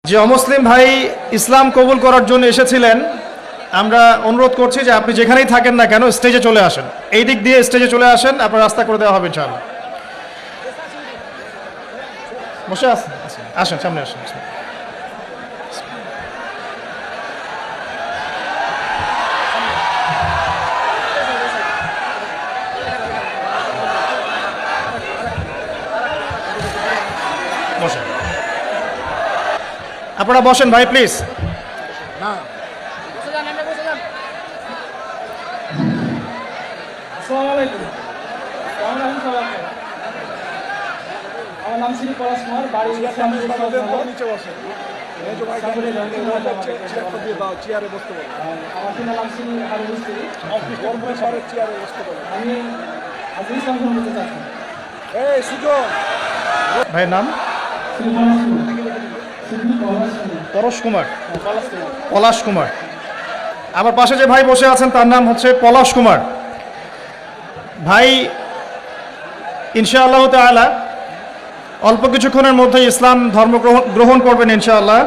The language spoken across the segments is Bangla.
যে অমুসলিম ভাই ইসলাম কবুল করার জন্য এসেছিলেন, আমরা অনুরোধ করছি যে আপনি যেখানেই থাকেন না কেন স্টেজে চলে আসেন, এই দিক দিয়ে স্টেজে চলে আসেন, আপনার রাস্তা করে দেওয়া হবে ইনশাআল্লাহ। বসে আসেন, আসেন সামনে আসেন। বসেন, আপনারা বসেন ভাই প্লিজ। আমার নাম শ্রী পলাশ কুমার, বাড়ি আমার পিতার নাম শ্রী হারুন মিস্ত্রি। আমি আজকে ইসলাম গ্রহণ করতে চাচ্ছি। ভাইয়ের নাম পরশ কুমার, পলাশ কুমার। আমার পাশে যে ভাই বসে আছেন তার নাম হচ্ছে পলাশ কুমার। ভাই ইনশাআল্লাহ তাআলা অল্প কিছুক্ষণের মধ্যে ইসলাম ধর্ম গ্রহণ করবেন ইনশাআল্লাহ।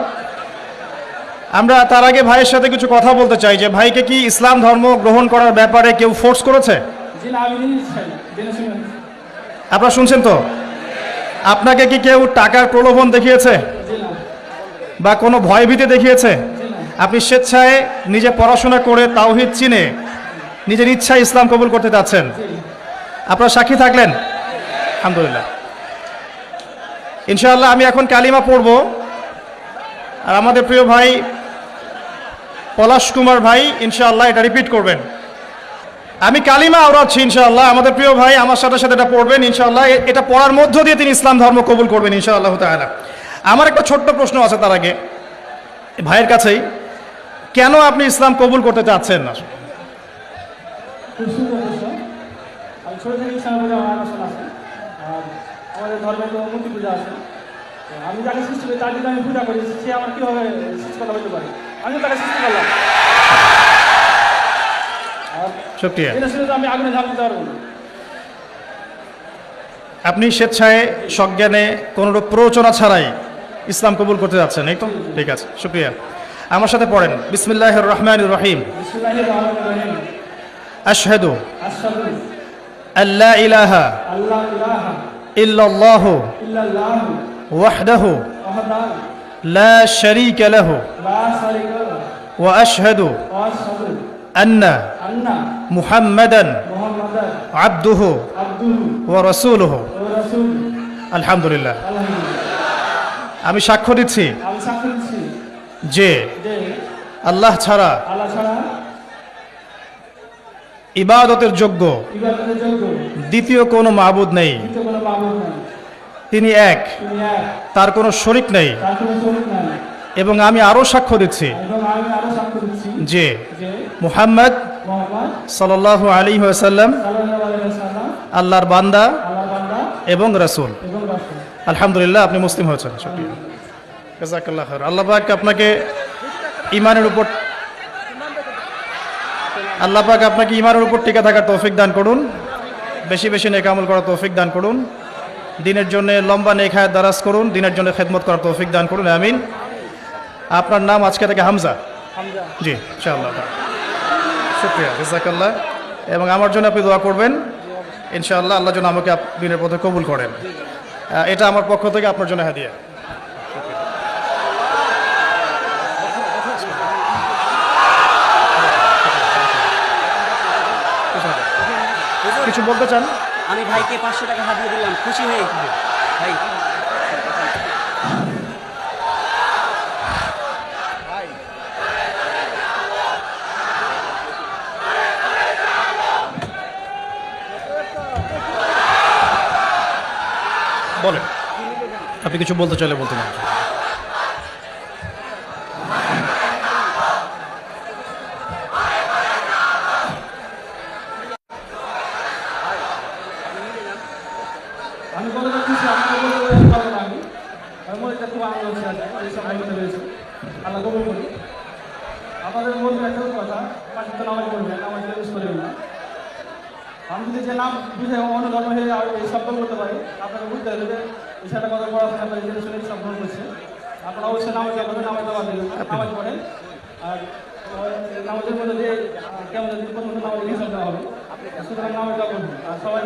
আমরা তার আগে ভাইয়ের সাথে কিছু কথা বলতে চাই যে ভাইকে কি ইসলাম ধর্ম গ্রহণ করার ব্যাপারে কেউ ফোর্স করেছে? আপনারা শুনছেন তো? আপনাকে কি কেউ টাকার প্রলোভন দেখিয়েছে বা কোনো ভয়ভীতি দেখিয়েছে? আপনি স্বেচ্ছায় নিজে পড়াশোনা করে তাওহীদ চিনে নিজের ইচ্ছায় ইসলাম কবুল করতে চাচ্ছেন। আপনারা সাক্ষী থাকলেন? আলহামদুলিল্লাহ। ইনশাআল্লাহ আমি এখন কালিমা পড়ব, আর আমাদের প্রিয় ভাই পলাশ কুমার ভাই ইনশাআল্লাহ এটা রিপিট করবেন। আমি কালিমা আওড়াচ্ছি ইনশাআল্লাহ, আমাদের প্রিয় ভাই আমার সাথে সাথে এটা পড়বেন ইনশাআল্লাহ। এটা পড়ার মধ্য দিয়ে তিনি ইসলাম ধর্ম কবুল করবেন ইনশাআল্লাহ তাআলা। আমার একটা ছোট্ট প্রশ্ন আছে তার আগে ভাইয়ের কাছেই, কেন আপনি ইসলাম কবুল করতে চাচ্ছেন না? আমি ছোটো থেকে ইসলাম পূজা আমার আকর্ষণ আছে, আর আমাদের ধর্মে তো মূর্তি পূজা আছে। আমি যাকে সৃষ্টি করি তার যদি আমি পূজা করি, সে আমার কীভাবে সৃষ্টি করা হতে পারে? আমিও তাকে সৃষ্টি করলাম, আর তো আমি আগুনে ঝাঁপ দিতে পারবো না। আপনি স্বেচ্ছায় সজ্ঞানে কোনোরূপ প্ররোচনা ছাড়াই ইসলাম কবুল করতে যাচ্ছেন, এই তো? ঠিক আছে, শুকরিয়া। আমার সাথে পড়েন, বিসমিল্লাহির রহমানির রহিম। আশহাদু আল্লা ইলাহা ইল্লাল্লাহু ওয়াহদাহু লা শারীকা লাহু ওয়া আশহাদু আন্না মুহাম্মাদান আবদুহু ওয়া রাসূলুহু। আলহামদুলিল্লাহ। আমি সাক্ষ্য দিচ্ছি যে আল্লাহ ছাড়া ইবাদতের যোগ্য দ্বিতীয় কোনো মাবুদ নেই, তিনি এক, তার কোনো শরীক নেই। এবং আমি আরো সাক্ষ্য দিচ্ছি যে মুহাম্মদ সাল্লাল্লাহু আলাইহি ওয়াসাল্লাম আল্লাহর বান্দা এবং রাসূল। আলহামদুলিল্লাহ, আপনি মুসলিম হয়েছেন। শুকরিয়া, জাযাকাল্লাহু খাইর। আল্লাহ পাক আপনাকে ঈমানের উপর ঈমানের উপর টিকে থাকার তৌফিক দান করুন, বেশি বেশি নেক আমল করার তৌফিক দান করুন, দিনের জন্য লম্বা নেক হায়াত দারাজ করুন, দিনের জন্য খেদমত করার তৌফিক দান করুন, আমিন। আপনার নাম আজকে থেকে হামজা? জি, ইনশাআল্লাহ। শুকরিয়া, জাযাকাল্লাহ। এবং আমার জন্য আপনি দোয়া করবেন ইনশাআল্লাহ, আল্লাহ যেন আমাকে দিনের পথে কবুল করেন। এটা আমার পক্ষ থেকে আপনার জন্য হাদিয়া। কিছু বলতে চান? আমি ভাইকে 500 টাকা হাতিয়ে দিলাম, খুশি হয়ে ভাই। বলেন, আপনি কিছু বলতে চাইলে বলতে পারেন। আমি বলে যাচ্ছি আমি মনে খুব আনন্দ হচ্ছে আল্লাহ কবুল করি। আমাদের মধ্যে একটা কথা, পাঁচ নামাজ পড়বেন, নামাজ ইউজ করবেন না। আমি যদি যে নাম বুঝে অন্য ধর্ম হয়ে এই শব্দ করতে পারি, আপনাকে বুঝতে হবে যে বিষয়টা কত পড়াশোনা করে জেনে শুনে সব গ্রহণ করছে। আপনারা অবশ্যই নামাজ পড়বেন, নামাজ পড়েন। আর নামাজের মধ্যে দিয়ে কেমন প্রথমত নামাজে হিসাব দেওয়া হবে, সুতরাং নামাজ পড়বেন আর সবাই